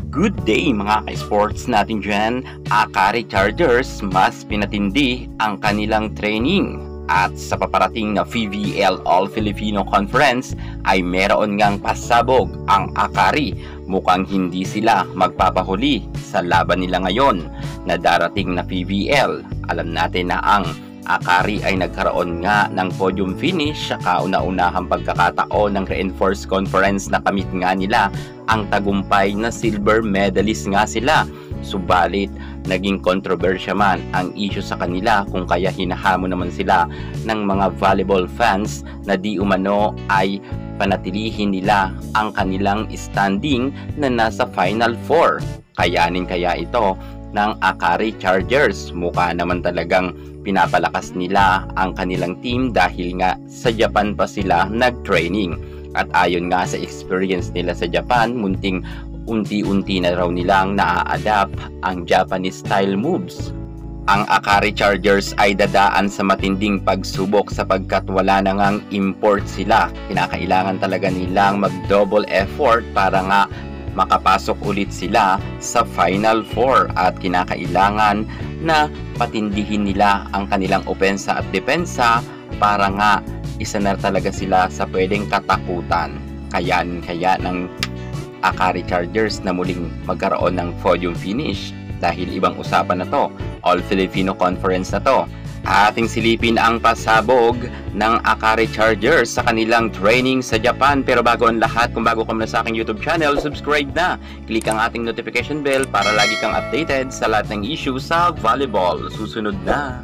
Good day mga ka-sports natin dyan. Akari Chargers mas pinatindi ang kanilang training. At sa paparating na PVL All-Filipino Conference ay meron ngang pasabog ang Akari. Mukhang hindi sila magpapahuli sa laban nila ngayon na darating na PVL. Alam natin na ang Akari ay nagkaroon nga ng podium finish sa kauna-unahang pagkakataon ng Reinforced Conference na kamit nga nila ang tagumpay na silver medalist nga sila. Subalit, naging kontrobersya man ang issue sa kanila kung kaya hinahamon naman sila ng mga volleyball fans na di umano ay panatilihin nila ang kanilang standing na nasa Final Four. Kayanin kaya ito ng Akari Chargers. Mukha naman talagang pinapalakas nila ang kanilang team dahil nga sa Japan pa sila nag-training. At ayon nga sa experience nila sa Japan, unti-unti na raw nilang naa-adapt ang Japanese style moves. Ang Akari Chargers ay dadaan sa matinding pagsubok sapagkat wala na ngang import sila. Kinakailangan talaga nilang mag-double effort para nga makapasok ulit sila sa Final Four at kinakailangan na patindihin nila ang kanilang opensa at depensa para nga isa na talaga sila sa pwedeng katakutan. Kaya ng Akari Chargers na muling magkaroon ng podium finish dahil ibang usapan na to, All-Filipino Conference na to. Ating silipin ang pasabog ng Akari Chargers sa kanilang training sa Japan. Pero bago ang lahat, kung bago ka muna sa aking YouTube channel, subscribe na. Click ang ating notification bell para lagi kang updated sa lahat ng issue sa volleyball. Susunod na.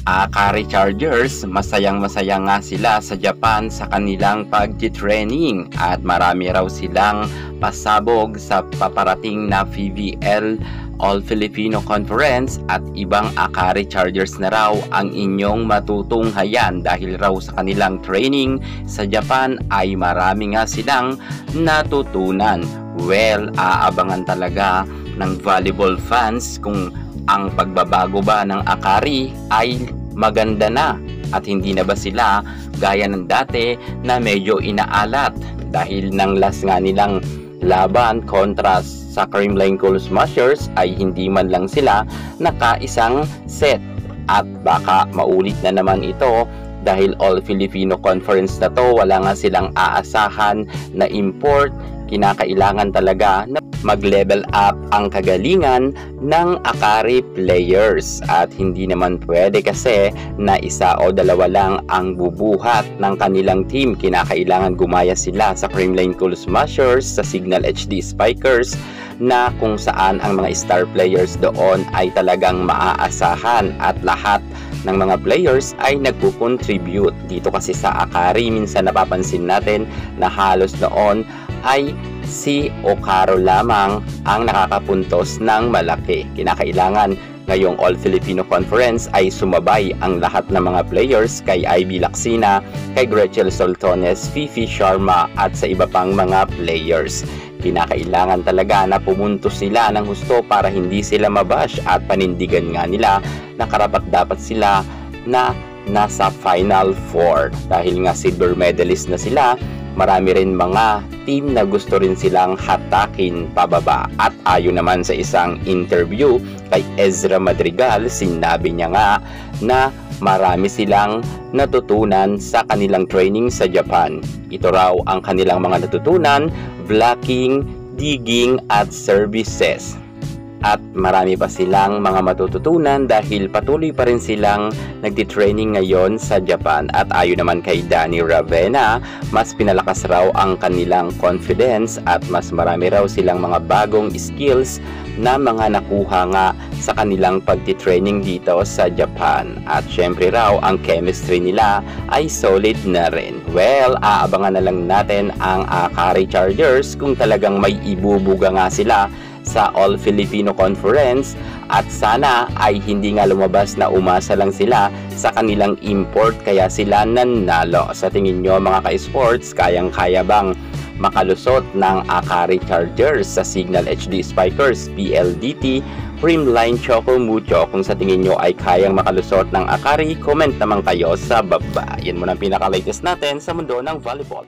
Akari Chargers, masayang-masaya nga sila sa Japan sa kanilang pag-training at marami raw silang pasabog sa paparating na PVL All-Filipino Conference at ibang Akari Chargers na raw ang inyong matutunghayan dahil raw sa kanilang training sa Japan ay marami nga silang natutunan. Well, aabangan talaga ng volleyball fans kung ang pagbabago ba ng Akari ay maganda na at hindi na ba sila gaya ng dati na medyo inaalat dahil ng last nga nilang laban kontra sa Creamline Cool Smashers ay hindi man lang sila nakaisang set at baka maulit na naman ito dahil All-Filipino Conference na to, wala nga silang aasahan na import. Kinakailangan talaga na mag-level up ang kagalingan ng Akari players at hindi naman pwede kasi na isa o dalawa lang ang bubuhat ng kanilang team. Kinakailangan gumaya sila sa Creamline Cool Smashers, sa Signal HD Spikers na kung saan ang mga star players doon ay talagang maaasahan at lahat ng mga players ay nagko-contribute. Dito kasi sa Akari, minsan napapansin natin na halos noon ay si Okaro lamang ang nakakapuntos ng malaki. Kinakailangan ngayong All-Filipino Conference ay sumabay ang lahat ng mga players kay Ivy Lacsina, kay Gretchen Soltones, Fifi Sharma at sa iba pang mga players. Kinakailangan talaga na pumunto sila ng husto para hindi sila mabash at panindigan nga nila na karapat-dapat sila na nasa Final Four. Dahil nga silver medalist na sila, marami rin mga team na gusto rin silang hatakin pababa. At ayon naman sa isang interview kay Ezra Madrigal, sinabi niya nga na marami silang natutunan sa kanilang training sa Japan. Ito raw ang kanilang mga natutunan: blocking, digging at services. At marami pa silang mga matututunan dahil patuloy pa rin silang nagtitraining ngayon sa Japan. At ayon naman kay Danny Ravena, mas pinalakas raw ang kanilang confidence at mas marami raw silang mga bagong skills na mga nakuha nga sa kanilang pagtitraining dito sa Japan. At syempre raw ang chemistry nila ay solid na rin. Well, aabangan na lang natin ang Akari Chargers kung talagang may ibubuga nga sila sa All-Filipino Conference at sana ay hindi nga lumabas na umasa lang sila sa kanilang import kaya sila nanalo. Sa tingin nyo mga ka-sports, kayang-kaya bang makalusot ng Akari Chargers sa Signal HD Spikers, PLDT Creamline Choco Mucho. Kung sa tingin nyo ay kayang makalusot ng Akari, comment naman kayo sa baba. Yan muna ang pinaka-latest natin sa mundo ng volleyball.